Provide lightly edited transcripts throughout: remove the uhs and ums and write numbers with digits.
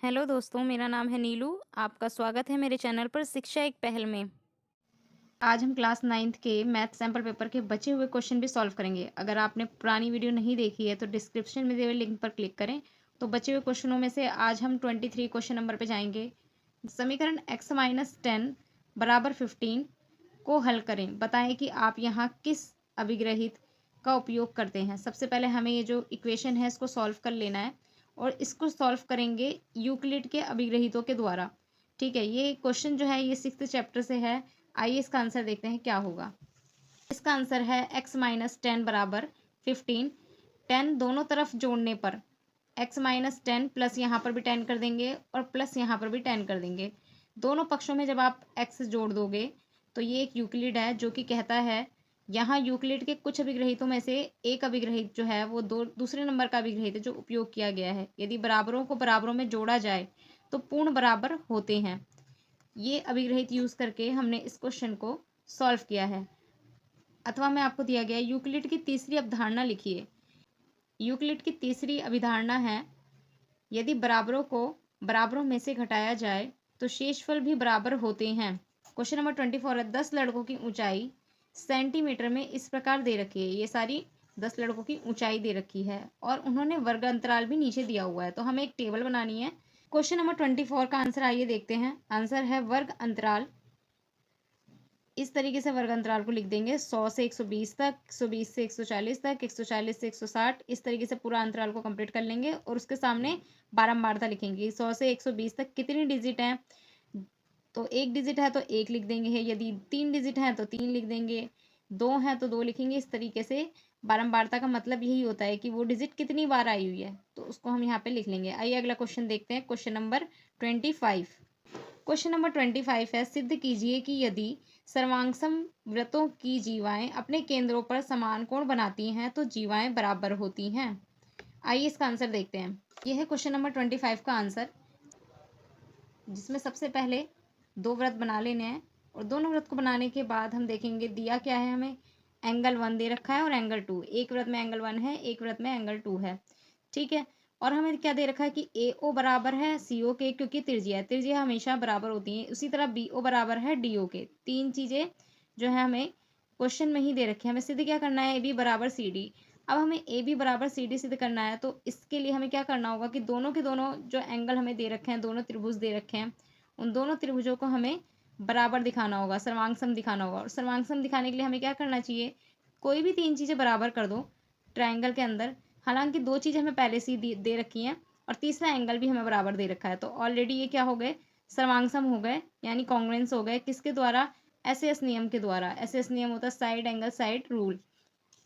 Hello दोस्तों, मेरा नाम है नीलू। आपका स्वागत है मेरे चैनल पर शिक्षा एक पहल में। आज हम क्लास 9th के मैथ सैम्पल पेपर के बचे हुए क्वेश्चन भी सॉल्व करेंगे। अगर आपने पुरानी वीडियो नहीं देखी है तो डिस्क्रिप्शन में दिए हुए लिंक पर क्लिक करें। तो बचे हुए क्वेश्चनों में से आज हम 23 क्वेश्चन नंबर पे जाएंगे। समीकरण x माइनस 10 बराबर 15 को हल करें। बताएं कि आप यहाँ किस अभिग्रहित का उपयोग करते हैं। सबसे पहले हमें ये जो इक्वेशन है इसको सॉल्व कर लेना है और इसको सॉल्व करेंगे यूक्लिड के अभिग्रहितों के द्वारा। ठीक है, ये क्वेश्चन जो है ये 6th चैप्टर से है। आइए इसका आंसर देखते हैं क्या होगा। इसका आंसर है x माइनस 10 बराबर 15। 10 दोनों तरफ जोड़ने पर x माइनस 10 प्लस यहाँ पर भी 10 कर देंगे और प्लस यहाँ पर भी 10 कर देंगे। दोनों पक्षों में जब आप x जोड़ दोगे तो ये एक यूक्लिड है जो कि कहता है यहाँ यूक्लिड के कुछ अभिग्रहितों में से एक अभिग्रहित जो है वो दूसरे नंबर का अभिग्रहित है जो उपयोग किया गया है। यदि बराबरों को बराबरों में जोड़ा जाए तो पूर्ण बराबर होते हैं। ये अभिग्रहित यूज करके हमने इस क्वेश्चन को सॉल्व किया है। अथवा में आपको दिया गया है यूक्लिड की तीसरी अवधारणा लिखिए। यूक्लिड की तीसरी अभिधारणा है यदि बराबरों को बराबरों में से घटाया जाए तो शेषफल भी बराबर होते हैं। क्वेश्चन नंबर 24 है 10 लड़कों की ऊंचाई सेंटीमीटर में इस प्रकार दे रखी है। ये सारी 10 लड़कों की ऊंचाई दे रखी है और उन्होंने वर्ग अंतराल भी नीचे दिया हुआ है, तो हमें एक टेबल बनानी है। क्वेश्चन नंबर 24 का आंसर आइए देखते हैं। आंसर है वर्ग अंतराल। इस तरीके से वर्ग अंतराल को लिख देंगे 100 से 120 तक, 120 से 140 तक, 140 से 160। इस तरीके से पूरा अंतराल को कंप्लीट कर लेंगे और उसके सामने बारंबारता लिखेंगे। 100 से 120 तक कितनी डिजिट हैं? तो एक डिजिट है तो एक लिख देंगे, यदि 3 डिजिट है तो 3 लिख देंगे, 2 है तो 2 लिखेंगे। इस तरीके से बारंबारता का मतलब यही होता है कि वो डिजिट कितनी बार आई हुई है, तो उसको हम यहाँ पे लिख लेंगे। आइए अगला क्वेश्चन देखते हैं। Question number 25। क्वेश्चन नंबर 25 है सिद्ध कीजिए कि यदि सर्वांगसम वृत्तों की जीवाएं अपने केंद्रों पर समान कोण बनाती हैं तो जीवाएं बराबर होती हैं। आइए इसका आंसर देखते हैं। यह है क्वेश्चन नंबर 25 का आंसर, जिसमें सबसे पहले दो वृत्त बना लेने हैं और दोनों वृत्त को बनाने के बाद हम देखेंगे दिया क्या है हमें। एंगल 1 दे रखा है और एंगल 2। एक वृत्त में एंगल 1 है, एक वृत्त में एंगल 2 है। ठीक है, और हमें क्या दे रखा है कि ए ओ बराबर है सी ओ के, क्योंकि त्रिज्या हमेशा बराबर होती हैं। उसी तरह बी ओ बराबर है डी ओ के। तीन चीज़ें जो है हमें क्वेश्चन में ही दे रखी है। हमें सिद्ध क्या करना है, ए बी बराबर सी डी। अब हमें ए बी बराबर सी डी सिद्ध करना है तो इसके लिए हमें क्या करना होगा कि दोनों के दोनों जो एंगल हमें दे रखे हैं, दोनों त्रिभुज दे रखे हैं, उन दोनों त्रिभुजों को हमें बराबर दिखाना होगा, सर्वांगसम दिखाना होगा। और सर्वांगसम दिखाने के लिए हमें क्या करना चाहिए, कोई भी तीन चीज़ें बराबर कर दो ट्रायंगल के अंदर। हालांकि दो चीज़ें हमें पहले से ही दे रखी हैं और तीसरा एंगल भी हमें बराबर दे रखा है, तो ऑलरेडी ये क्या हो गए, सर्वांगसम हो गए, यानी कॉन्ग्रुएंस हो गए। किसके द्वारा? एस एस नियम के द्वारा। एस एस नियम होता है साइड एंगल साइड रूल।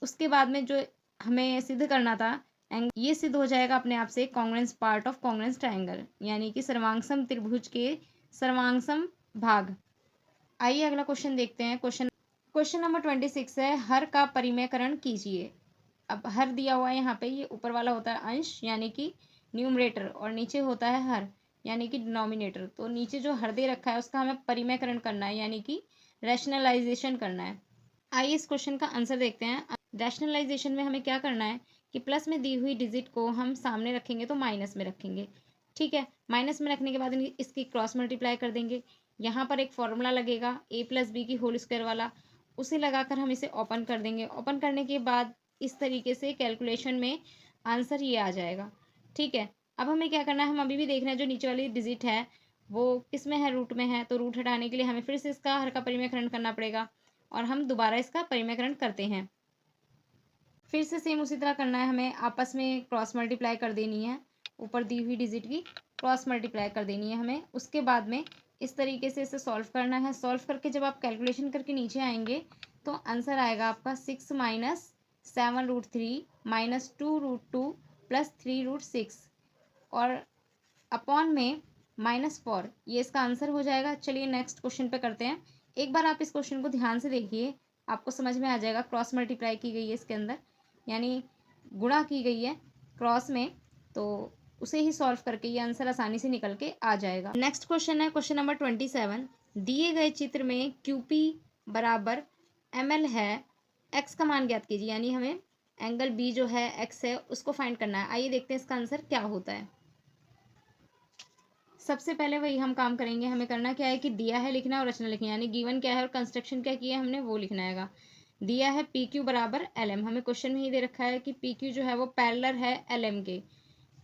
उसके बाद में जो हमें सिद्ध करना था, ये सिद्ध हो जाएगा अपने आप से congruence part of congruence triangle, यानी कि सर्वांगसम त्रिभुज के सर्वांगसम भाग। आइए अगला क्वेश्चन देखते हैं। क्वेश्चन नंबर 26 है हर का परिमेयकरण कीजिए। अब हर दिया हुआ है यहाँ पे, ये ऊपर वाला होता है अंश यानी कि न्यूमरेटर और नीचे होता है हर यानी कि डिनोमिनेटर। तो नीचे जो हर दे रखा है उसका हमें परिमेयकरण करना है, यानी कि रैशनलाइजेशन करना है। आइए इस क्वेश्चन का आंसर देखते हैं। रैशनलाइजेशन में हमें क्या करना है कि प्लस में दी हुई डिजिट को हम सामने रखेंगे तो माइनस में रखेंगे। ठीक है, माइनस में रखने के बाद इसकी क्रॉस मल्टीप्लाई कर देंगे। यहाँ पर एक फॉर्मूला लगेगा ए प्लस बी की होल स्क्वायर वाला, उसे लगाकर हम इसे ओपन कर देंगे। ओपन करने के बाद इस तरीके से कैलकुलेशन में आंसर ये आ जाएगा। ठीक है, अब हमें क्या करना है, हम अभी भी देख रहे हैं जो नीचे वाली डिजिट है वो किस में है, रूट में है। तो रूट हटाने के लिए हमें फिर से इसका हर का परिमेयकरण करना पड़ेगा और हम दोबारा इसका परिमेयकरण करते हैं। फिर से सेम उसी तरह करना है, हमें आपस में क्रॉस मल्टीप्लाई कर देनी है। ऊपर दी हुई डिजिट की क्रॉस मल्टीप्लाई कर देनी है हमें। उसके बाद में इस तरीके से इसे सॉल्व करना है। सॉल्व करके जब आप कैलकुलेशन करके नीचे आएंगे तो आंसर आएगा आपका 6 माइनस 7√3 माइनस 2√2 प्लस 3√6 और अपॉन में -4। ये इसका आंसर हो जाएगा। चलिए नेक्स्ट क्वेश्चन पे करते हैं। एक बार आप इस क्वेश्चन को ध्यान से देखिए, आपको समझ में आ जाएगा। क्रॉस मल्टीप्लाई की गई है इसके अंदर, यानी गुणा की गई है क्रॉस में, तो उसे ही सॉल्व करके ये आंसर आसानी से निकल के आ जाएगा। नेक्स्ट क्वेश्चन है क्वेश्चन नंबर 27। दिए गए चित्र में QP बराबर ML है, x का मान ज्ञात कीजिए। यानी हमें एंगल B जो है x है उसको फाइंड करना है। आइए देखते हैं इसका आंसर क्या होता है। सबसे पहले वही हम काम करेंगे। हमें करना क्या है कि दिया है लिखना और रचना लिखनी है, यानी गिवन क्या है और कंस्ट्रक्शन क्या किया है हमने वो लिखना हैगा। दिया है पी क्यू बराबर एल एम, हमें क्वेश्चन में ही दे रखा है कि पी क्यू जो है वो पैरेलल है एल एम के,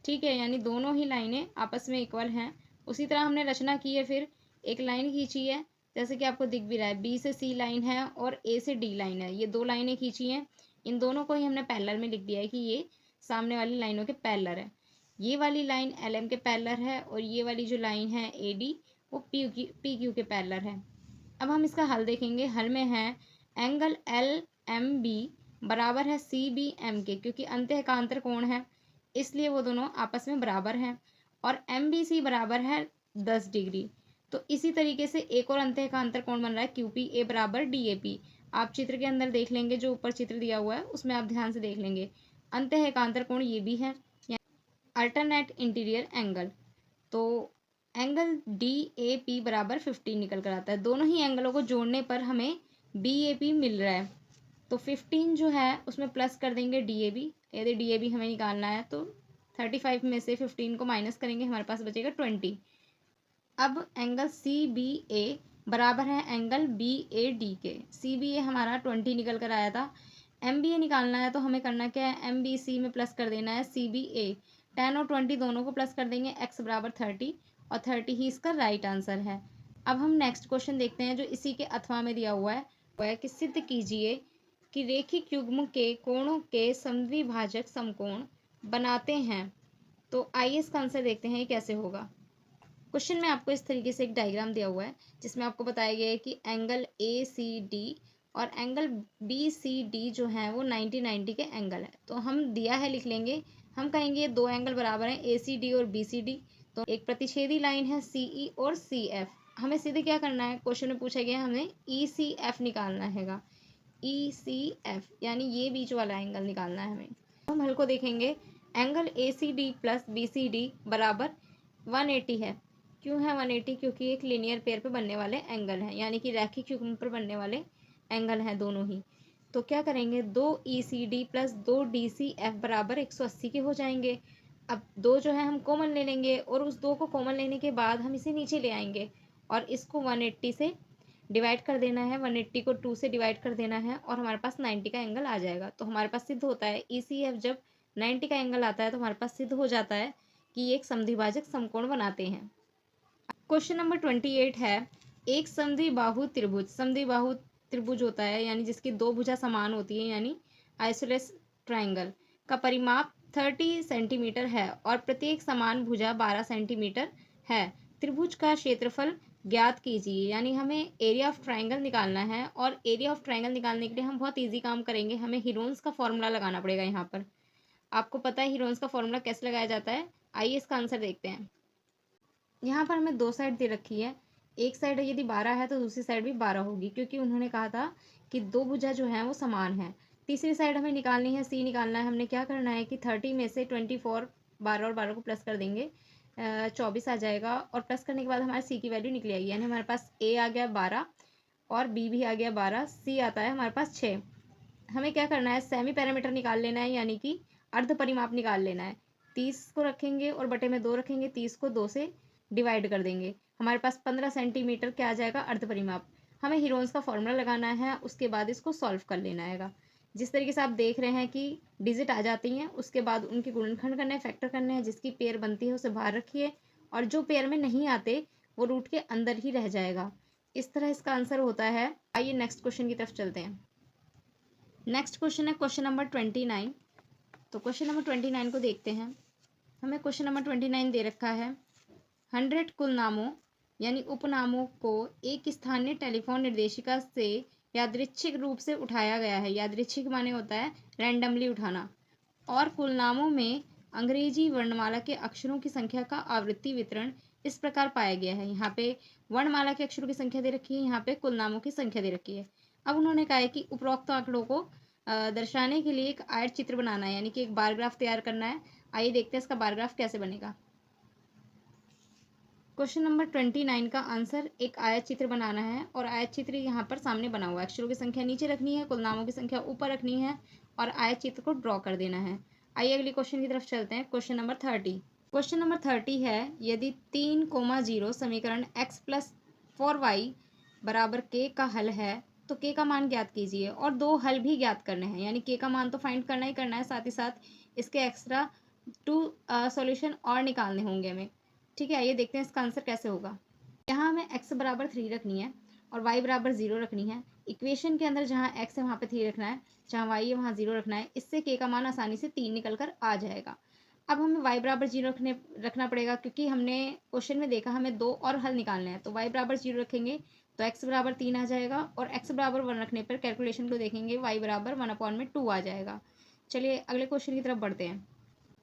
ठीक है, यानी दोनों ही लाइनें आपस में इक्वल हैं। उसी तरह हमने रचना की है, फिर एक लाइन खींची है जैसे कि आपको दिख भी रहा है, बी से सी लाइन है और ए से डी लाइन है, ये दो लाइनें खींची हैं। इन दोनों को ही हमने पैरेलल में लिख दिया है कि ये सामने वाली लाइनों के पैरेलल है। ये वाली लाइन एल एम के पैरेलल है और ये वाली जो लाइन है ए डी वो पी क्यू के पैरेलल है। अब हम इसका हल देखेंगे। हल में है एंगल एल एम बी बराबर है सी बी एम के, क्योंकि अंतःकांतर कोण है इसलिए वो दोनों आपस में बराबर हैं, और एम बी सी बराबर है 10 डिग्री। तो इसी तरीके से एक और अंतःकांतर कोण बन रहा है क्यू पी ए बराबर डी ए पी। आप चित्र के अंदर देख लेंगे, जो ऊपर चित्र दिया हुआ है उसमें आप ध्यान से देख लेंगे, अंतःकांतर कोण ये भी है, अल्टरनेट इंटीरियर एंगल। तो एंगल डी ए पी बराबर 15 निकल कर आता है। दोनों ही एंगलों को जोड़ने पर हमें बी ए पी मिल रहा है। तो 15 जो है उसमें प्लस कर देंगे डी ए बी, यदि डी ए बी हमें निकालना है तो 35 में से 15 को माइनस करेंगे, हमारे पास बचेगा 20। अब एंगल सी बी ए बराबर है एंगल बी ए डी के। सी बी ए हमारा 20 निकल कर आया था। एम बी ए निकालना है तो हमें करना क्या है, एम बी सी में प्लस कर देना है सी बी ए। 10 और 20 दोनों को प्लस कर देंगे, एक्स बराबर 30, और 30 ही इसका राइट आंसर है। अब हम नेक्स्ट क्वेश्चन देखते हैं जो इसी के अथवा में दिया हुआ है, वो है कि सिद्ध कीजिए कि रेखिक युग्म के कोणों के समद्विभाजक समकोण बनाते हैं। तो आइए इसका आंसर देखते हैं ये कैसे होगा। क्वेश्चन में आपको इस तरीके से एक डायग्राम दिया हुआ है जिसमें आपको बताया गया है कि एंगल ए सी डी और एंगल बी सी डी जो है वो 90 के एंगल है। तो हम दिया है लिख लेंगे, हम कहेंगे ये दो एंगल बराबर हैं ए सी डी और बी सी डी। तो एक प्रतिच्छेदी लाइन है सी ई और सी एफ। हमें सीधे क्या करना है, क्वेश्चन में पूछा गया हमें ई सी एफ निकालना हैगा, ई सी एफ यानी ये बीच वाला एंगल निकालना है हमें। हम हल को देखेंगे, angle A C D plus B C D बराबर 180 है। क्यों है 180, क्योंकि एक लीनियर पेयर पे बनने वाले एंगल हैं, यानी कि रैखिक युग्म पर बनने वाले एंगल हैं दोनों ही। तो क्या करेंगे, 2 E C D plus 2 D C F बराबर 180 के हो जाएंगे। अब दो जो है हम कॉमन ले लेंगे और उस दो को कॉमन लेने के बाद हम इसे नीचे ले आएंगे और इसको 180 से डिवाइड कर देना है, 180 को 2 से डिवाइड कर देना है और हमारे पास 90 का एंगल आ जाएगा। तो हमारे पास सिद्ध होता है ई सी एफ जब 90 का एंगल आता है तो हमारे पास सिद्ध हो जाता है कि ये एक समद्विभाजक समकोण बनाते हैं। क्वेश्चन नंबर 28 है, एक समद्विबाहु त्रिभुज, समद्विबाहु त्रिभुज होता है यानी जिसकी दो भुजा समान होती है, यानी आइसोसेलेस ट्राइंगल का परिमाप 30 सेंटीमीटर है और प्रत्येक समान भुजा 12 सेंटीमीटर है। त्रिभुज का क्षेत्रफल ज्ञात कीजिए, यानी हमें एरिया ऑफ ट्राइंगल निकालना है, और एरिया ऑफ ट्राइंगल निकालने के लिए हम बहुत ईजी काम करेंगे, हमें हीरोन्स का फॉर्मूला लगाना पड़ेगा। यहाँ पर आपको पता है हीरोन्स का फॉर्मूला कैसे लगाया जाता है, आइए इसका आंसर देखते हैं। यहाँ पर हमें दो साइड दे रखी है, एक साइड यदि 12 है तो दूसरी साइड भी 12 होगी, क्योंकि उन्होंने कहा था कि दो भुजा जो है वो समान है। तीसरी साइड हमें निकालनी है, सी निकालना है। हमने क्या करना है कि 30 में से 24, 12 और 12 को प्लस कर देंगे, 24 आ जाएगा, और प्लस करने के बाद हमारे सी की वैल्यू निकल आएगी, यानी हमारे पास ए आ गया 12 और बी भी आ गया 12, सी आता है हमारे पास 6। हमें क्या करना है, सेमी पैरामीटर निकाल लेना है, यानी कि अर्ध परिमाप निकाल लेना है। 30 को रखेंगे और बटे में 2 रखेंगे, 30 को 2 से डिवाइड कर देंगे, हमारे पास 15 सेंटीमीटर क्या आ जाएगा, अर्ध परिमाप। हमें हीरोन्स का फॉर्मूला लगाना है, उसके बाद इसको सॉल्व कर लेना हैगा। जिस तरीके से आप देख रहे हैं कि डिजिट आ जाती हैं, उसके बाद उनके गुणनखंड करने हैं, फैक्टर करने हैं, जिसकी पेयर बनती है उसे बाहर रखिए, और जो पेयर में नहीं आते वो रूट के अंदर ही रह जाएगा। इस तरह इसका आंसर होता है। आइए नेक्स्ट क्वेश्चन की तरफ चलते हैं। नेक्स्ट क्वेश्चन है क्वेश्चन नंबर 29। तो क्वेश्चन नंबर 29 को देखते हैं। हमें क्वेश्चन नंबर 29 दे रखा है, 100 कुल नामों यानी उपनामों को एक स्थानीय टेलीफोन निर्देशिका से यादृच्छिक रूप से उठाया गया है। यादृच्छिक माने होता है रैंडमली उठाना। और कुल नामों में अंग्रेजी वर्णमाला के अक्षरों की संख्या का आवृत्ति वितरण इस प्रकार पाया गया है। यहाँ पे वर्णमाला के अक्षरों की संख्या दे रखी है, यहाँ पे कुल नामों की संख्या दे रखी है। अब उन्होंने कहा है कि उपरोक्त आंकड़ों को दर्शाने के लिए एक आयत चित्र बनाना है, यानी कि एक बार ग्राफ तैयार करना है। आइए देखते हैं इसका बार ग्राफ कैसे बनेगा। क्वेश्चन नंबर 29 का आंसर एक आयत चित्र बनाना है, और आयत चित्र यहाँ पर सामने बना हुआ है। अक्षरों की संख्या नीचे रखनी है, कुल नामों की संख्या ऊपर रखनी है, और आयत चित्र को ड्रॉ कर देना है। आइए अगली क्वेश्चन की तरफ चलते हैं। Question number 30। क्वेश्चन नंबर 30 है, यदि 3,0 समीकरण x प्लस 4y बराबर k का हल है तो k का मान ज्ञात कीजिए। और दो हल भी ज्ञात करने हैं, यानी k का मान तो फाइंड करना ही करना है, साथ ही साथ इसके एक्स्ट्रा 2 सॉल्यूशन और निकालने होंगे हमें। ठीक है, आइए देखते हैं इसका आंसर कैसे होगा। यहाँ हमें x बराबर 3 रखनी है और y बराबर 0 रखनी है। इक्वेशन के अंदर जहाँ x है वहाँ पे 3 रखना है, जहाँ y है वहाँ 0 रखना है। इससे k का मान आसानी से 3 निकल कर आ जाएगा। अब हमें y बराबर 0 रखना पड़ेगा, क्योंकि हमने क्वेश्चन में देखा हमें दो और हल निकालने हैं। तो y बराबर 0 रखेंगे तो x बराबर 3 आ जाएगा, और x बराबर 1 रखने पर कैलकुलेशन को देखेंगे y बराबर 1/2 आ जाएगा। चलिए अगले क्वेश्चन की तरफ बढ़ते हैं।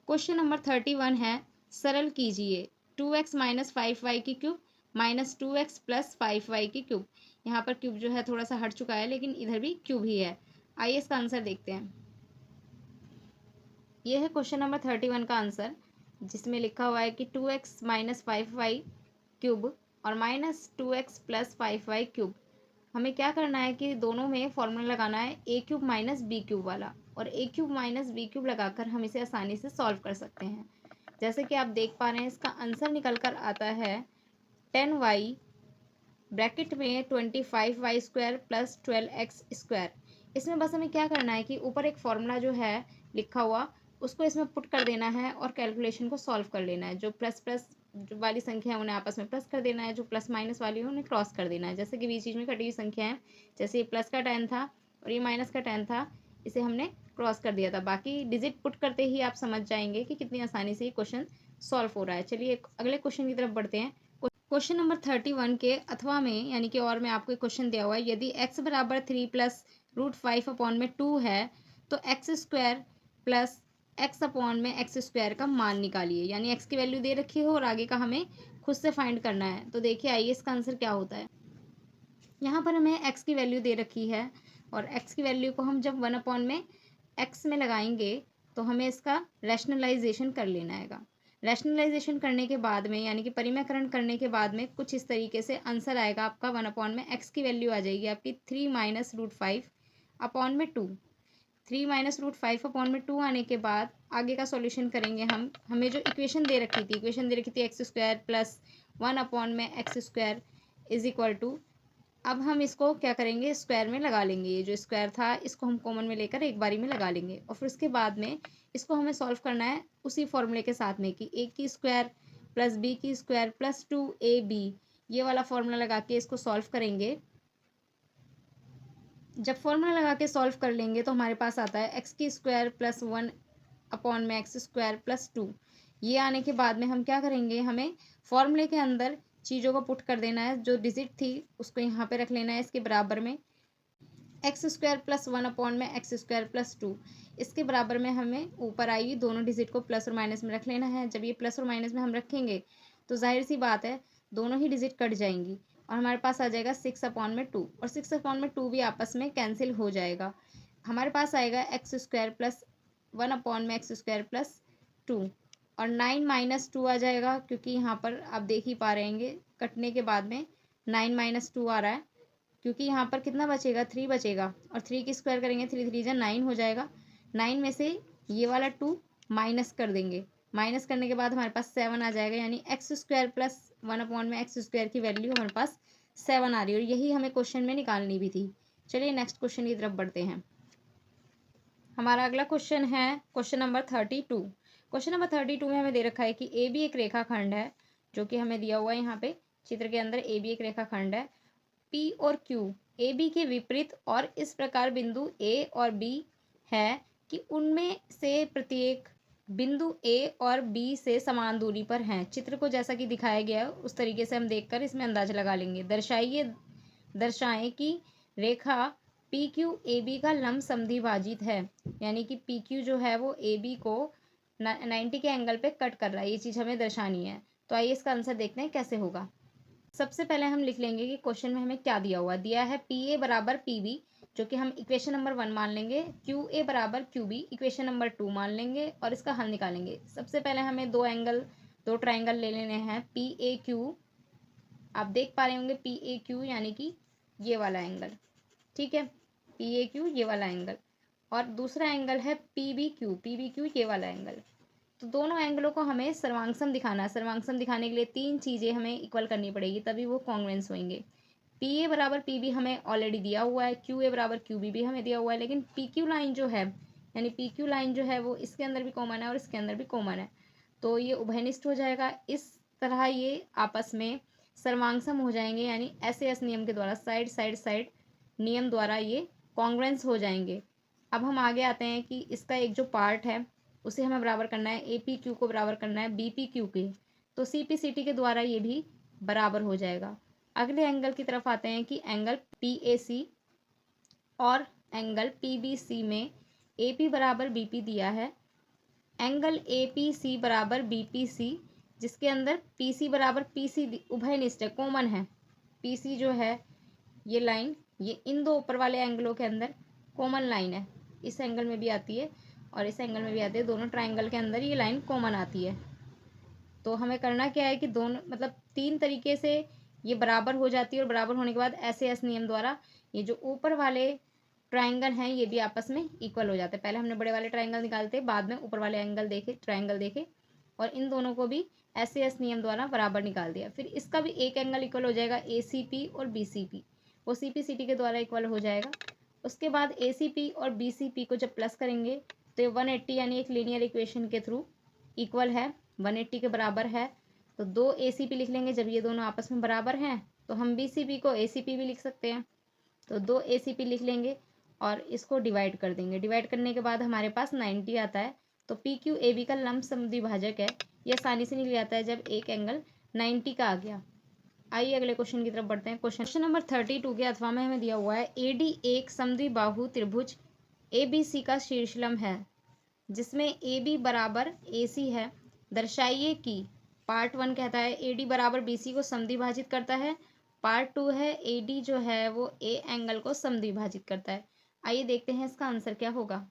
क्वेश्चन नंबर 31 है, सरल कीजिए 2x माइनस 5y की cube minus 2x plus 5y की क्यूब। यहाँ पर क्यूब जो है थोड़ा सा हट चुका है, लेकिन इधर भी क्यूब ही है। आइए इसका आंसर देखते हैं। यह है क्वेश्चन नंबर 31 का आंसर, जिसमें लिखा हुआ है कि 2x माइनस 5y क्यूब और minus 2x plus 5y cube. हमें क्या करना है कि दोनों में फॉर्मूला लगाना है a cube minus B cube वाला, और a cube minus B cube लगाकर हम इसे आसानी से सॉल्व कर सकते हैं। जैसे कि आप देख पा रहे हैं, इसका आंसर निकल कर आता है 10y ब्रैकेट में 25y² प्लस 12x²। इसमें बस हमें क्या करना है कि ऊपर एक फॉर्मूला जो है लिखा हुआ, उसको इसमें पुट कर देना है और कैलकुलेशन को सॉल्व कर लेना है। जो प्लस प्लस जो वाली संख्या है उन्हें आपस में प्लस कर देना है, जो प्लस माइनस वाली है उन्हें क्रॉस कर देना है। जैसे कि बीच बीच में कटी हुई संख्या है, जैसे ये प्लस का 10 था और ये माइनस का 10 था, इसे हमने क्रॉस कर दिया था। बाकी डिजिट पुट करते ही आप समझ जाएंगे कि कितनी आसानी से ये क्वेश्चन सॉल्व हो रहा है। चलिए अगले क्वेश्चन की तरफ बढ़ते हैं। क्वेश्चन नंबर 31 के अथवा में, यानी कि और में आपको एक क्वेश्चन दिया हुआ है, यदि x बराबर 3 प्लस √5/2 है तो x² प्लस x अपॉन में x² का मान निकालिए। यानी x की वैल्यू दे रखी हो और आगे का हमें खुद से फाइंड करना है। तो देखिए आइए इसका आंसर क्या होता है। यहाँ पर हमें x की वैल्यू दे रखी है, और x की वैल्यू को हम जब 1 में x में लगाएंगे तो हमें इसका रैशनलाइजेशन कर लेना है। रैशनलाइजेशन करने के बाद में, यानी कि परिमेयकरण करने के बाद में कुछ इस तरीके से आंसर आएगा आपका। 1 में x की वैल्यू आ जाएगी आपकी 3 माइनस √5/2। 3 माइनस √5/2 आने के बाद आगे का सॉल्यूशन करेंगे हम। हमें जो इक्वेशन दे रखी थी, x² प्लस 1 में x² इज इक्वल टू, अब हम इसको क्या करेंगे, स्क्वायर में लगा लेंगे। ये जो स्क्वायर था इसको हम कॉमन में लेकर एक बारी में लगा लेंगे, और फिर उसके बाद में इसको हमें सॉल्व करना है उसी फॉर्मूले के साथ में कि a की स्क्वायर प्लस b की स्क्वायर प्लस 2ab, ये वाला फॉर्मूला लगा के इसको सॉल्व करेंगे। जब फॉर्मूला लगा के सॉल्व कर लेंगे तो हमारे पास आता है x की स्क्वायर प्लस 1 में x² प्लस 2। ये आने के बाद में हम क्या करेंगे, हमें फॉर्मूले के अंदर चीज़ों को पुट कर देना है। जो डिजिट थी उसको यहाँ पे रख लेना है इसके बराबर में, x² प्लस 1 में x² प्लस 2। इसके बराबर में हमें ऊपर आई दोनों डिजिट को प्लस और माइनस में रख लेना है। जब ये प्लस और माइनस में हम रखेंगे तो जाहिर सी बात है दोनों ही डिजिट कट जाएंगी, और हमारे पास आ जाएगा 6/2, और 6/2 भी आपस में कैंसिल हो जाएगा। हमारे पास आएगा x² प्लस 1 में x² प्लस 2, और 9 माइनस 2 आ जाएगा, क्योंकि यहाँ पर आप देख ही पा रहे हैं कटने के बाद में 9 माइनस 2 आ रहा है, क्योंकि यहाँ पर कितना बचेगा, 3 बचेगा, और 3 की स्क्वायर करेंगे 3 3 जा 9 हो जाएगा। 9 में से ये वाला 2 माइनस कर देंगे, माइनस करने के बाद हमारे पास 7 आ जाएगा। यानी x² प्लस 1 में x² की वैल्यू हमारे पास 7 आ रही है, और यही हमें क्वेश्चन में निकालनी भी थी। चलिए नेक्स्ट क्वेश्चन की तरफ बढ़ते हैं। हमारा अगला क्वेश्चन है क्वेश्चन नंबर 32। क्वेश्चन नंबर 32 में हमें दे रखा है कि ए बी एक रेखाखंड है, जो कि हमें दिया हुआ है यहाँ पे चित्र के अंदर। ए बी एक रेखाखंड है, P और Q ए बी के विपरीत, और इस प्रकार बिंदु A और B है कि उनमें से प्रत्येक बिंदु A और B से समान दूरी पर हैं। चित्र को जैसा कि दिखाया गया है उस तरीके से हम देखकर इसमें अंदाजा लगा लेंगे। दर्शाएं कि रेखा पी क्यू ए बी का लंब समद्विभाजित है, यानी कि पी क्यू जो है वो ए बी को 90 के एंगल पे कट कर रहा है। ये चीज़ हमें दर्शानी है। तो आइए इसका आंसर देखते हैं कैसे होगा। सबसे पहले हम लिख लेंगे कि क्वेश्चन में हमें क्या दिया है। पी ए बराबर पी बी, जो कि हम इक्वेशन नंबर 1 मान लेंगे। क्यू ए बराबर क्यू बी इक्वेशन नंबर 2 मान लेंगे, और इसका हल निकालेंगे। सबसे पहले हमें दो ट्राइंगल ले लेने हैं पी ए क्यू। आप देख पा रहे होंगे पी ए क्यू यानी कि ये वाला एंगल, ठीक है, पी ए क्यू ये वाला एंगल, और दूसरा एंगल है पी बी क्यू ये वाला एंगल। तो दोनों एंगलों को हमें सर्वांगसम दिखाना है। सर्वांगसम दिखाने के लिए 3 चीज़ें हमें इक्वल करनी पड़ेगी, तभी वो कॉन्ग्रुएंस होंगे। पी ए बराबर पी बी हमें ऑलरेडी दिया हुआ है, क्यू ए बराबर क्यू बी भी हमें दिया हुआ है, लेकिन पी क्यू लाइन जो है, यानी पी क्यू लाइन जो है वो इसके अंदर भी कॉमन है और इसके अंदर भी कॉमन है, तो ये उभयनिष्ठ हो जाएगा। इस तरह ये आपस में सर्वांगसम हो जाएंगे, यानी SAS नियम के द्वारा, साइड साइड साइड नियम द्वारा ये कॉन्ग्रुएंस हो जाएंगे। अब हम आगे आते हैं कि इसका एक जो पार्ट है उसे हमें बराबर करना है, APQ को बराबर करना है BPQ के, तो CPCT के द्वारा ये भी बराबर हो जाएगा। अगले एंगल की तरफ आते हैं कि एंगल PAC और एंगल PBC में AP बराबर BP दिया है, एंगल APC बराबर BPC, जिसके अंदर PC बराबर PC उभयनिष्ठ है, कॉमन है। PC जो है ये लाइन, ये इन दो ऊपर वाले एंगलों के अंदर कॉमन लाइन है, इस एंगल में भी आती है और इस एंगल में भी आती है, दोनों ट्राइंगल के अंदर ये लाइन कॉमन आती है। तो हमें करना क्या है कि दोनों मतलब 3 तरीके से ये बराबर हो जाती है, और बराबर होने के बाद SAS नियम द्वारा ये जो ऊपर वाले ट्राइंगल हैं ये भी आपस में इक्वल हो जाते हैं। पहले हमने बड़े वाले ट्राइंगल निकालते, बाद में ऊपर वाले एंगल देखे, ट्राइंगल देखे, और इन दोनों को भी SAS नियम द्वारा बराबर निकाल दिया। फिर इसका भी एक एंगल इक्वल हो जाएगा ACP और BCP, वो CPCT के द्वारा इक्वल हो जाएगा। उसके बाद ACP और BCP को जब प्लस करेंगे तो ये 180 यानी एक लीनियर इक्वेशन के थ्रू इक्वल है, 180 के बराबर है। तो 2 ACP लिख लेंगे, जब ये दोनों आपस में बराबर हैं तो हम BCP को ACP भी लिख सकते हैं। तो 2 ACP लिख लेंगे और इसको डिवाइड कर देंगे। डिवाइड करने के बाद हमारे पास 90 आता है। तो PQAB का लंब समद्विभाजक है, ये आसानी से निकल जाता है जब एक एंगल 90 का आ गया। आइए अगले क्वेश्चन की तरफ बढ़ते हैं। क्वेश्चन नंबर 32 के अथवा में हमें दिया हुआ है AD एक समद्विबाहु त्रिभुज ABC का शीर्षलंब है, जिसमें AB बराबर AC है। दर्शाइए कि पार्ट 1 कहता है AD बराबर BC को समद्विभाजित करता है, पार्ट 2 है AD जो है वो A एंगल को समद्विभाजित करता है। आइए देखते हैं इसका आंसर क्या होगा।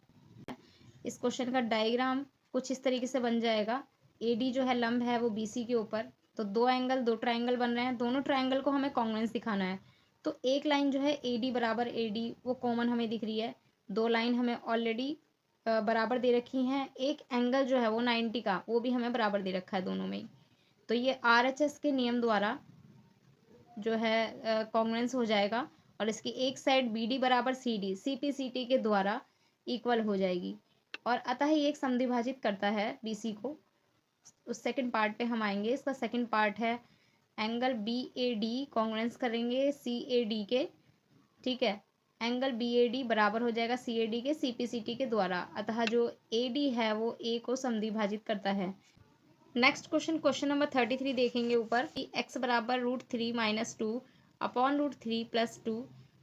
इस क्वेश्चन का डायग्राम कुछ इस तरीके से बन जाएगा। AD जो है लंब है वो BC के ऊपर, तो दो ट्राइंगल बन रहे हैं, दोनों ट्राइंगल को हमें कॉन्ग्रुएंस दिखाना है। तो एक लाइन जो है AD बराबर AD वो कॉमन हमें दिख रही है, 2 लाइन हमें ऑलरेडी बराबर दे रखी हैं, एक एंगल जो है वो 90 का वो भी हमें बराबर दे रखा है दोनों में ही। तो ये RHS के नियम द्वारा जो है कॉन्ग्रुएंस हो जाएगा, और इसकी एक साइड BD बराबर CD CPCT के द्वारा इक्वल हो जाएगी, और अतः ये एक समद्विभाजित करता है BC को। उस सेकंड पार्ट पे हम आएंगे। इसका सेकंड पार्ट है एंगल BAD कॉन्ग्रुएंस करेंगे CAD के, ठीक है। एंगल BAD बराबर हो जाएगा CAD के CPCT के द्वारा, अतः जो AD है वो A को समद्विभाजित करता है। नेक्स्ट क्वेश्चन, क्वेश्चन नंबर 33 देखेंगे ऊपर कि x बराबर √3 - 2 अपॉन √3 + 2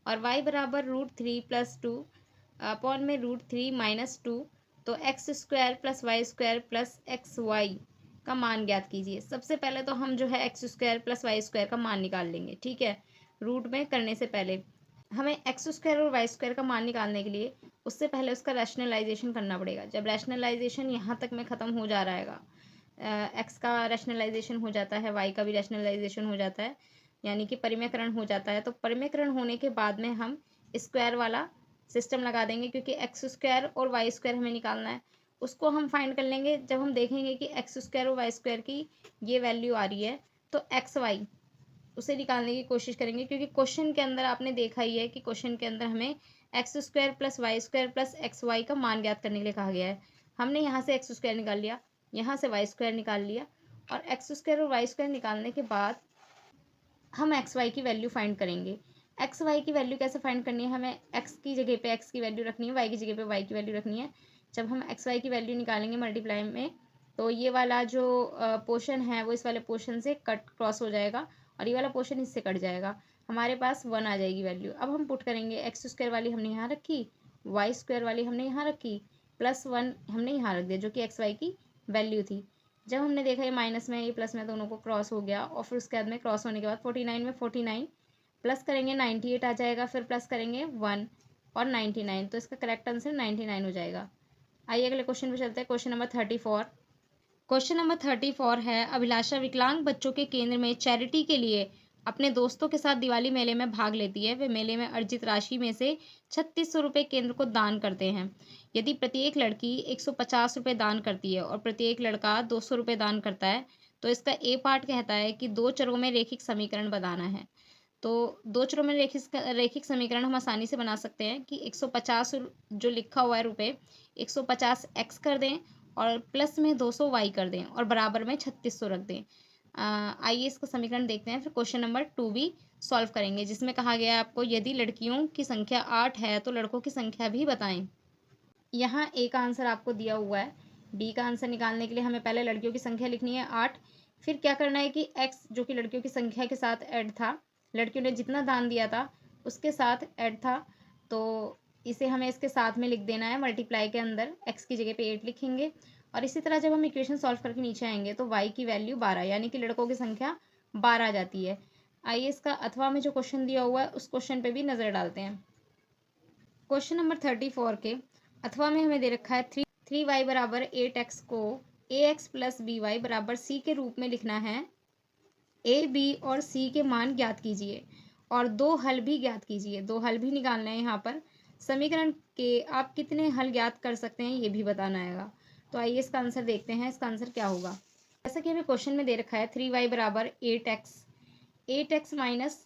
और y बराबर √3 + 2 अपॉन में √3 - 2, तो x² + y² + xy का मान ज्ञात कीजिए। सबसे पहले तो हम जो है x² + y² का मान निकाल लेंगे, ठीक है। रूट में करने से पहले हमें x² और y² का मान निकालने के लिए उससे पहले उसका रैशनलाइजेशन करना पड़ेगा। जब रैशनलाइजेशन यहाँ तक में ख़त्म हो जा रहेगा, एक्स का रैशनलाइजेशन हो जाता है, वाई का भी रैशनलाइजेशन हो जाता है, यानी कि परिमेयकरण हो जाता है। तो परिमेयकरण होने के बाद में हम स्क्वायर वाला सिस्टम लगा देंगे, क्योंकि x² और y² हमें निकालना है। उसको हम फाइंड कर लेंगे जब हम देखेंगे कि x² और y² की ये वैल्यू आ रही है, तो xy उसे निकालने की कोशिश करेंगे, क्योंकि क्वेश्चन के अंदर आपने देखा ही है कि क्वेश्चन के अंदर हमें x² + y² + xy का मान ज्ञात करने के लिए कहा गया है। हमने यहाँ से x² निकाल लिया, यहाँ से y² निकाल लिया, और x² और y² निकालने के बाद हम xy की वैल्यू फाइंड करेंगे। xy की वैल्यू कैसे फाइंड करनी है, हमें x की जगह पे x की वैल्यू रखनी है, y की जगह पे y की वैल्यू रखनी है। जब हम xy की वैल्यू निकालेंगे मल्टीप्लाई में, तो ये वाला जो पोर्शन है वो इस वाले पोर्शन से कट क्रॉस हो जाएगा, और ये वाला पोर्शन इससे कट जाएगा, हमारे पास 1 आ जाएगी वैल्यू। अब हम पुट करेंगे, x² वाली हमने यहाँ रखी, y² वाली हमने यहाँ रखी, +1 हमने यहाँ रख दिया, जो कि xy की वैल्यू थी। जब हमने देखा ये माइनस में ये प्लस में दोनों को क्रॉस हो गया, और फिर उसके बाद में क्रॉस होने के बाद 49 में 49 प्लस करेंगे 98 आ जाएगा, फिर प्लस करेंगे 1 और 99, तो इसका करेक्ट आंसर 99 हो जाएगा। आइए अगले क्वेश्चन पे चलते हैं। Question number 34। क्वेश्चन नंबर 34 है, अभिलाषा विकलांग बच्चों के केंद्र में चैरिटी के लिए अपने दोस्तों के साथ दिवाली मेले में भाग लेती है, वे मेले में अर्जित राशि में से 3600 रुपये केंद्र को दान करते हैं। यदि प्रत्येक लड़की 150 रुपये दान करती है और प्रत्येक लड़का 200 रुपये दान करता है, तो इसका ए पार्ट कहता है कि दो चरों में रेखिक समीकरण बनाना है। तो दो चरों में रेखिक समीकरण हम आसानी से बना सकते हैं कि 150 जो लिखा हुआ है रुपये, 150 एक्स कर दें और प्लस में 200 वाई कर दें और बराबर में 3600 रख दें। आइए इसका समीकरण देखते हैं, फिर क्वेश्चन नंबर 2 भी सॉल्व करेंगे, जिसमें कहा गया है आपको यदि लड़कियों की संख्या 8 है तो लड़कों की संख्या भी बताएं। यहाँ ए का आंसर आपको दिया हुआ है। बी का आंसर निकालने के लिए हमें पहले लड़कियों की संख्या लिखनी है 8। फिर क्या करना है कि एक्स जो कि लड़कियों की संख्या के साथ ऐड था, लड़कियों ने जितना दान दिया था उसके साथ ऐड था, तो इसे हमें इसके साथ में लिख देना है मल्टीप्लाई के अंदर, एक्स की जगह पे 8 लिखेंगे। और इसी तरह जब हम इक्वेशन सॉल्व करके नीचे आएंगे तो वाई की वैल्यू 12 यानी कि लड़कों की संख्या 12 आ जाती है। आइए इसका अथवा में जो क्वेश्चन दिया हुआ है उस क्वेश्चन पे भी नज़र डालते हैं। क्वेश्चन नंबर 34 के अथवा में हमें दे रखा है 3y बराबर 8x को ax प्लस बी वाई बराबर c के रूप में लिखना है। a, b और c के मान ज्ञात कीजिए और दो हल भी ज्ञात कीजिए। दो हल भी निकालना है यहाँ पर। समीकरण के आप कितने हल ज्ञात कर सकते हैं ये भी बताना आएगा। तो आइए इसका आंसर देखते हैं, इसका आंसर क्या होगा। जैसा कि हमें क्वेश्चन में दे रखा है 3y बराबर 8x माइनस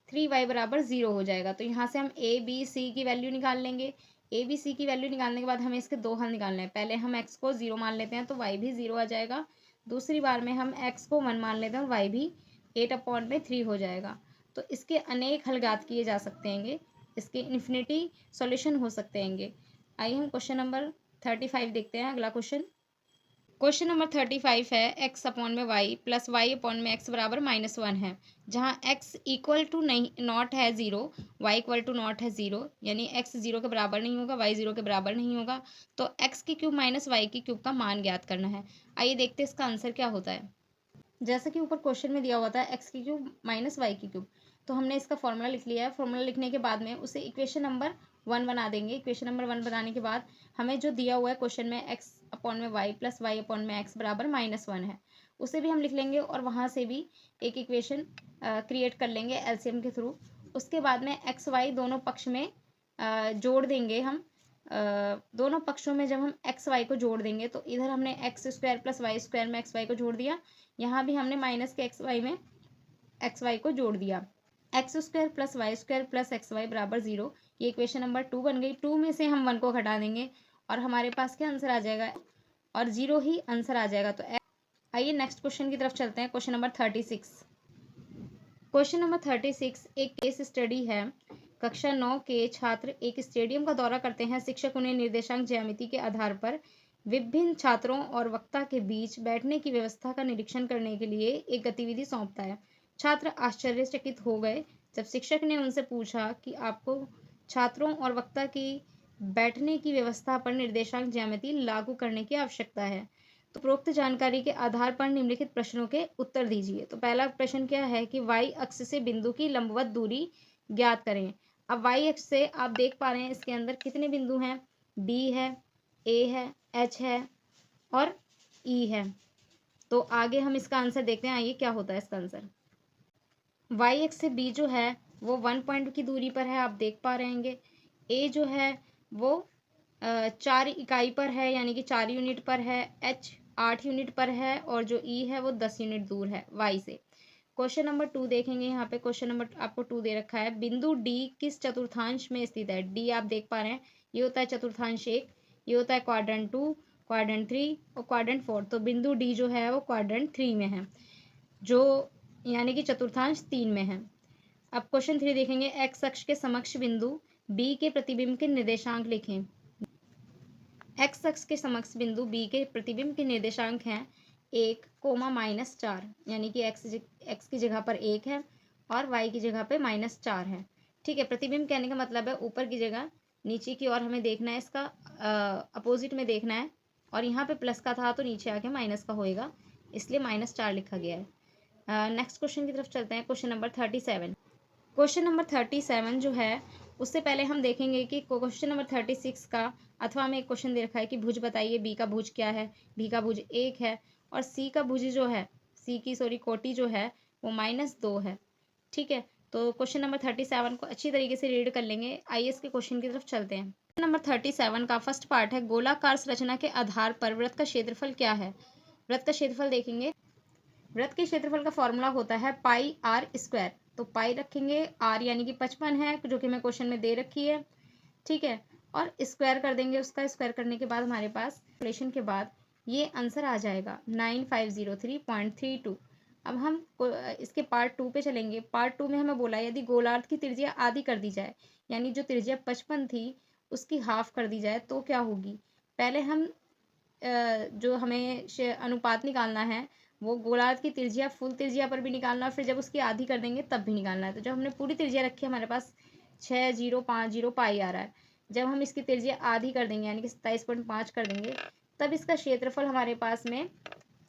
3y बराबर 0 हो जाएगा। तो यहाँ से हम a, b, c की वैल्यू निकाल लेंगे। a, b, c की वैल्यू निकालने के बाद हमें इसके दो हल निकालने हैं। पहले हम x को 0 मान लेते हैं तो y भी 0 आ जाएगा। दूसरी बार में हम x को 1 मान लेते हैं और y भी 8/3 हो जाएगा। तो इसके अनेक हल ज्ञात किए जा सकते हैं, इसके इन्फिनिटी सॉल्यूशन हो सकते हैं। आइए हम क्वेश्चन नंबर 35 देखते हैं। अगला क्वेश्चन नंबर 35 है एक्स अपॉन में वाई प्लस वाई अपॉन में एक्स बराबर -1 है, जहाँ एक्स इक्वल टू नहीं नॉट है 0, वाई इक्वल टू नॉट है 0, यानी एक्स 0 के बराबर नहीं होगा, वाई 0 के बराबर नहीं होगा। तो एक्स की क्यूब माइनस वाई की क्यूब का मान ज्ञात करना है। आइए देखते हैं इसका आंसर क्या होता है। जैसा कि ऊपर क्वेश्चन में दिया हुआ था एक्स की क्यूब माइनस वाई की क्यूब, तो हमने इसका फॉर्मूला लिख लिया है। फॉर्मूला लिखने के बाद में उसे इक्वेशन नंबर 1 बना देंगे। इक्वेशन नंबर 1 बनाने के बाद हमें जो दिया हुआ है क्वेश्चन में एक्स अपॉन में वाई प्लस वाई अपॉन में एक्स बराबर -1 है, उसे भी हम लिख लेंगे और वहाँ से भी एक इक्वेशन क्रिएट कर लेंगे एलसीएम के थ्रू। उसके बाद में एक्स वाई दोनों पक्ष में जोड़ देंगे हम। दोनों पक्षों में जब हम एक्स वाई को जोड़ देंगे तो इधर हमने X square plus Y square में एक्स वाई को जोड़ दिया, यहाँ भी हमने माइनस के एक्स वाई में एक्स वाई को जोड़ दिया। X square plus Y square plus X Y बराबर 0, ये इक्वेशन नंबर 2 बन गई। 2 में से हम 1 को घटा देंगे और हमारे पास क्या आंसर आ जाएगा, और 0 ही आंसर आ जाएगा। तो आइए नेक्स्ट क्वेश्चन की तरफ चलते हैं। Question number 36। क्वेश्चन नंबर 36 एक केस स्टडी है। कक्षा 9 के छात्र एक स्टेडियम का दौरा करते हैं। शिक्षक उन्हें निर्देशांक ज्यामिति के आधार पर विभिन्न छात्रों और वक्ता के बीच बैठने की व्यवस्था का निरीक्षण करने के लिए एक गतिविधि सौंपता है। छात्र आश्चर्यचकित हो गए जब शिक्षक ने उनसे पूछा कि आपको छात्रों और वक्ता की बैठने की व्यवस्था पर निर्देशांक ज्यामिति लागू करने की आवश्यकता है। तो उपरोक्त जानकारी के आधार पर निम्नलिखित प्रश्नों के उत्तर दीजिए। तो पहला प्रश्न क्या है कि वाई अक्ष से बिंदु की लंबवत दूरी ज्ञात करें। अब वाई अक्ष से आप देख पा रहे हैं इसके अंदर कितने बिंदु हैं, डी है, ए है, एच है और ई है। तो आगे हम इसका आंसर देखते हैं। आइए क्या होता है इसका आंसर। वाई एक्स से बी जो है वो 1 पॉइंट की दूरी पर है, आप देख पा रहे हैं। ए जो है वो 4 इकाई पर है यानी कि 4 यूनिट पर है। एच 8 यूनिट पर है और जो ई है वो 10 यूनिट दूर है वाई से। क्वेश्चन नंबर 2 देखेंगे। यहाँ पे क्वेश्चन नंबर आपको 2 दे रखा है। बिंदु डी किस चतुर्थांश में स्थित है। डी आप देख पा रहे हैं, ये होता है चतुर्थांश 1, ये होता है क्वाड्रेंट 2, क्वाड्रेंट 3 और क्वाड्रेंट 4। तो बिंदु डी जो है वो क्वाड्रेंट 3 में है, जो यानी कि चतुर्थांश 3 में है। अब क्वेश्चन 3 देखेंगे। एक्स अक्ष के समक्ष बिंदु बी के प्रतिबिंब के निर्देशांक लिखें। एक्स अक्ष के समक्ष बिंदु बी के प्रतिबिंब के निर्देशांक हैं 1, -4, यानी कि एक्स की जगह पर 1 है और वाई की जगह पे -4 है। ठीक है, प्रतिबिंब कहने का मतलब है ऊपर की जगह नीचे की ओर हमें देखना है, इसका अपोजिट में देखना है। और यहाँ पे प्लस का था तो नीचे आके माइनस का होएगा, इसलिए -4 लिखा गया है। नेक्स्ट क्वेश्चन की तरफ चलते हैं। Question number 37। क्वेश्चन नंबर 37 जो है उससे पहले हम देखेंगे कि क्वेश्चन नंबर 36 का अथवा में एक क्वेश्चन दे रखा है कि भुज बताइए। बी का भुज क्या है। बी का भुज 1 है और सी का भुज जो है, कोटि जो है वो -2 है। ठीक है, तो क्वेश्चन नंबर 37 को अच्छी तरीके से रीड कर लेंगे। आइए इसके क्वेश्चन की तरफ चलते हैं। क्वेश्चन नंबर 37 का फर्स्ट पार्ट है, गोलाकार संरचना के आधार पर वृत्त का क्षेत्रफल क्या है। वृत्त का क्षेत्रफल देखेंगे। वृत्त के क्षेत्रफल का फॉर्मूला होता है पाई आर स्क्वायर। तो पाई रखेंगे, आर यानी कि 55 है जो कि हमें क्वेश्चन में दे रखी है। ठीक है, और स्क्वायर कर देंगे, उसका स्क्वायर करने के बाद हमारे पास कैलकुलेशन के बाद ये आंसर आ जाएगा 9503.32। अब हम इसके पार्ट 2 पे चलेंगे। पार्ट 2 में हमें बोला यदि गोलार्ध की त्रिज्या आधी कर दी जाए, यानी जो त्रिज्या 55 थी उसकी हाफ कर दी जाए तो क्या होगी। पहले हम जो हमें अनुपात निकालना है वो गोलार्ध की त्रिज्या फुल त्रिज्या पर भी निकालना है, फिर जब उसकी आधी कर देंगे तब भी निकालना है। तो जब हमने पूरी त्रिज्या रखी है हमारे पास 6050 पाई आ रहा है। जब हम इसकी त्रिज्या आधी कर देंगे यानी कि 27.5 कर देंगे तब इसका क्षेत्रफल हमारे पास में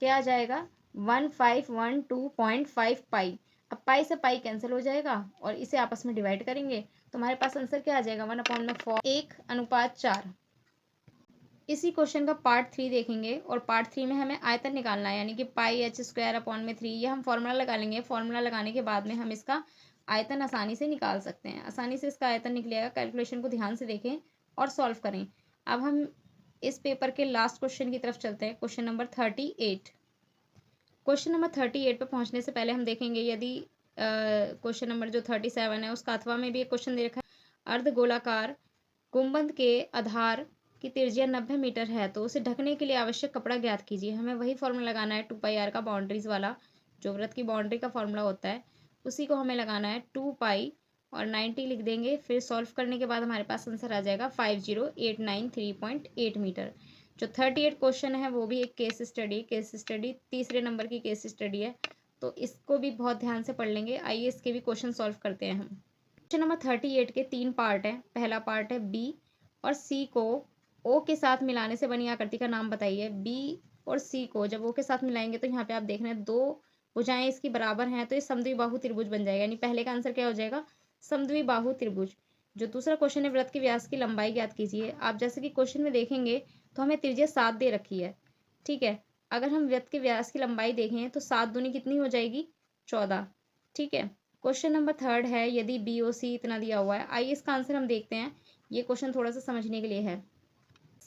क्या आ जाएगा 1512.5 पाई। अब पाई से पाई कैंसिल हो जाएगा और इसे आपस में डिवाइड करेंगे तो हमारे पास आंसर क्या आ जाएगा 1/4 1:4। इसी क्वेश्चन का पार्ट 3 देखेंगे और पार्ट 3 में हमें आयतन निकालना है यानी कि पाई एच स्क्वायर अपॉन में 3। ये हम फॉर्मूला लगा लेंगे। फॉर्मूला लगाने के बाद में हम इसका आयतन आसानी से निकाल सकते हैं। आसानी से इसका आयतन निकलेगा। कैलकुलेशन को ध्यान से देखें और सॉल्व करें। अब हम इस पेपर के लास्ट क्वेश्चन की तरफ चलते हैं, क्वेश्चन नंबर 38। क्वेश्चन नंबर 38 पे पहुंचने से पहले हम देखेंगे यदि क्वेश्चन नंबर जो 37 है उसका अथवा में भी एक क्वेश्चन दे रखा है। अर्ध गोलाकार गुंबद के आधार की त्रिज्या 90 मीटर है तो उसे ढकने के लिए आवश्यक कपड़ा ज्ञात कीजिए। हमें वही फॉर्मूला लगाना है 2 पाई आर का, बाउंड्रीज वाला जो वृत्त की बाउंड्री का फॉर्मूला होता है उसी को हमें लगाना है। 2 पाई और 90 लिख देंगे, फिर सॉल्व करने के बाद हमारे पास आंसर आ जाएगा 50893.8 मीटर। जो 38 क्वेश्चन है वो भी एक केस स्टडी तीसरे नंबर की केस स्टडी है, तो इसको भी बहुत ध्यान से पढ़ लेंगे। आइए इसके भी क्वेश्चन सॉल्व करते हैं हम। क्वेश्चन नंबर 38 के 3 पार्ट हैं। पहला पार्ट है बी और सी को ओ के साथ मिलाने से बनी आकृति का नाम बताइए। बी और सी को जब ओ के साथ मिलाएंगे तो यहाँ पे आप देख रहे हैं दो भुजाएं इसकी बराबर हैं तो ये समद्विबाहु त्रिभुज बन जाएगा। यानी पहले का आंसर क्या हो जाएगा समद्विबाहु त्रिभुज। जो दूसरा क्वेश्चन है वृत्त के व्यास की लंबाई ज्ञात कीजिए। आप जैसे कि क्वेश्चन में देखेंगे तो हमें त्रिज्या 7 दे रखी है। ठीक है, अगर हम वृत्त के व्यास की लंबाई देखें तो 7 दूनी कितनी हो जाएगी 14। ठीक है, क्वेश्चन नंबर 3 है यदि बी ओ सी इतना दिया हुआ है। आइए इसका आंसर हम देखते हैं। ये क्वेश्चन थोड़ा सा समझने के लिए है।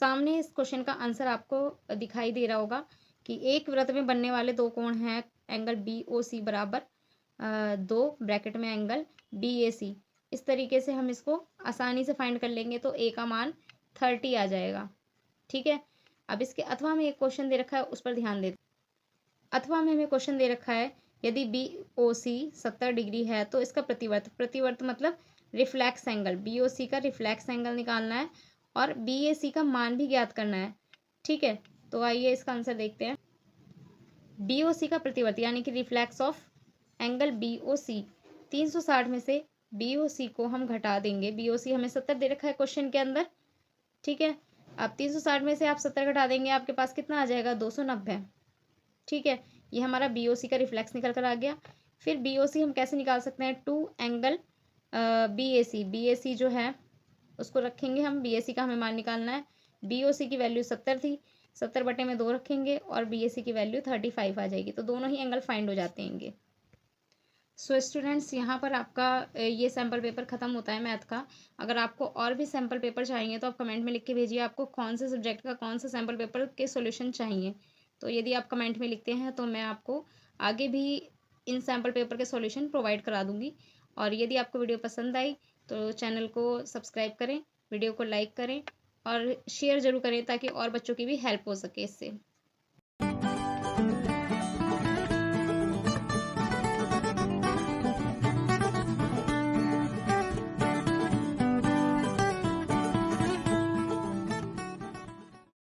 सामने इस क्वेश्चन का आंसर आपको दिखाई दे रहा होगा कि एक वृत्त में बनने वाले दो कोण हैं एंगल बी ओ सी बराबर 2 ब्रैकेट में एंगल बी ए सी। इस तरीके से हम इसको आसानी से फाइंड कर लेंगे तो ए का मान 30 आ जाएगा। ठीक है, अब इसके अथवा में एक क्वेश्चन दे रखा है उस पर ध्यान देते। अथवा में हमें क्वेश्चन दे रखा है यदि बी ओ सी 70 डिग्री है तो इसका प्रतिवर्त मतलब रिफ्लेक्स एंगल बी ओ सी का रिफ्लेक्स एंगल निकालना है और बी ए सी का मान भी ज्ञात करना है। ठीक है, तो आइए इसका आंसर देखते हैं। बी ओ सी का प्रतिवर्त यानी कि reflex of angle B O C 360 में से बी ओ सी को हम घटा देंगे। बी ओ सी हमें 70 दे रखा है क्वेश्चन के अंदर। ठीक है, अब 360 में से आप 70 घटा देंगे आपके पास कितना आ जाएगा 290। ठीक है, ये हमारा बी ओ सी का रिफ्लेक्स निकल कर आ गया। फिर बी ओ सी हम कैसे निकाल सकते हैं 2 एंगल बी ए सी। बी ए सी जो है उसको रखेंगे हम, बी ए सी का हमें मान निकालना है। बी ओ सी की वैल्यू 70 थी, 70 बटे में 2 रखेंगे और बी ए सी की वैल्यू 35 आ जाएगी। तो दोनों ही एंगल फाइंड हो जाते हैं। सो स्टूडेंट्स यहाँ पर आपका ये सैम्पल पेपर ख़त्म होता है मैथ का। अगर आपको और भी सैम्पल पेपर चाहिए तो आप कमेंट में लिख के भेजिए आपको कौन से सब्जेक्ट का कौन सा सैम्पल पेपर के सॉल्यूशन चाहिए। तो यदि आप कमेंट में लिखते हैं तो मैं आपको आगे भी इन सैम्पल पेपर के सॉल्यूशन प्रोवाइड करा दूँगी। और यदि आपको वीडियो पसंद आई तो चैनल को सब्सक्राइब करें, वीडियो को लाइक करें और शेयर ज़रूर करें ताकि और बच्चों की भी हेल्प हो सके इससे।